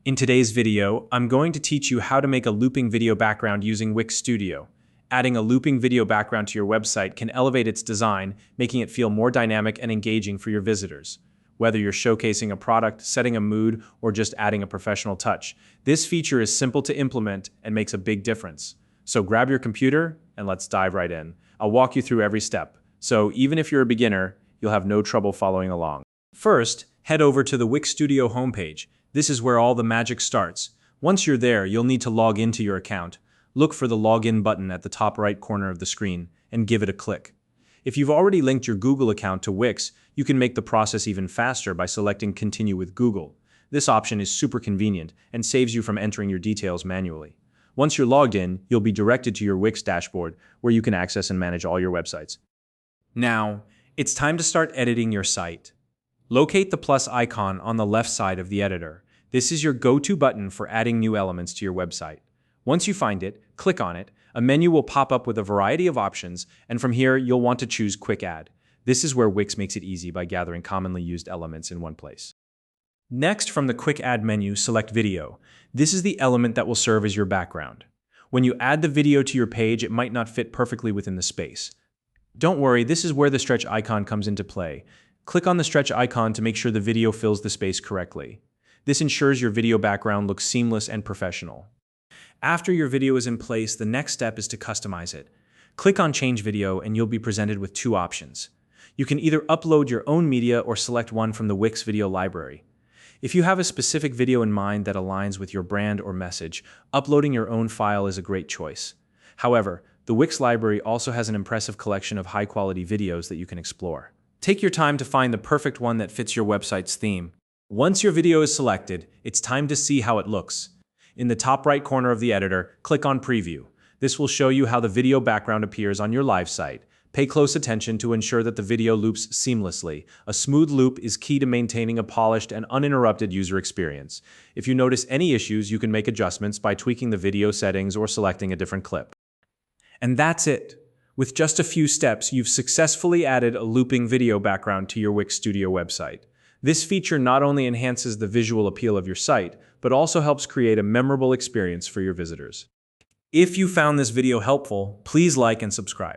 In today's video, I'm going to teach you how to make a looping video background using Wix Studio. Adding a looping video background to your website can elevate its design, making it feel more dynamic and engaging for your visitors. Whether you're showcasing a product, setting a mood, or just adding a professional touch, this feature is simple to implement and makes a big difference. So grab your computer and let's dive right in. I'll walk you through every step, so even if you're a beginner, you'll have no trouble following along. First, head over to the Wix Studio homepage. This is where all the magic starts. Once you're there, you'll need to log into your account. Look for the login button at the top right corner of the screen and give it a click. If you've already linked your Google account to Wix, you can make the process even faster by selecting Continue with Google. This option is super convenient and saves you from entering your details manually. Once you're logged in, you'll be directed to your Wix dashboard where you can access and manage all your websites. Now, it's time to start editing your site. Locate the plus icon on the left side of the editor. This is your go-to button for adding new elements to your website. Once you find it, click on it. A menu will pop up with a variety of options, and from here, you'll want to choose Quick Add. This is where Wix makes it easy by gathering commonly used elements in one place. Next, from the Quick Add menu, select Video. This is the element that will serve as your background. When you add the video to your page, it might not fit perfectly within the space. Don't worry, this is where the stretch icon comes into play. Click on the stretch icon to make sure the video fills the space correctly. This ensures your video background looks seamless and professional. After your video is in place, the next step is to customize it. Click on Change Video and you'll be presented with two options. You can either upload your own media or select one from the Wix video library. If you have a specific video in mind that aligns with your brand or message, uploading your own file is a great choice. However, the Wix library also has an impressive collection of high-quality videos that you can explore. Take your time to find the perfect one that fits your website's theme. Once your video is selected, it's time to see how it looks. In the top right corner of the editor, click on Preview. This will show you how the video background appears on your live site. Pay close attention to ensure that the video loops seamlessly. A smooth loop is key to maintaining a polished and uninterrupted user experience. If you notice any issues, you can make adjustments by tweaking the video settings or selecting a different clip. And that's it. With just a few steps, you've successfully added a looping video background to your Wix Studio website. This feature not only enhances the visual appeal of your site, but also helps create a memorable experience for your visitors. If you found this video helpful, please like and subscribe.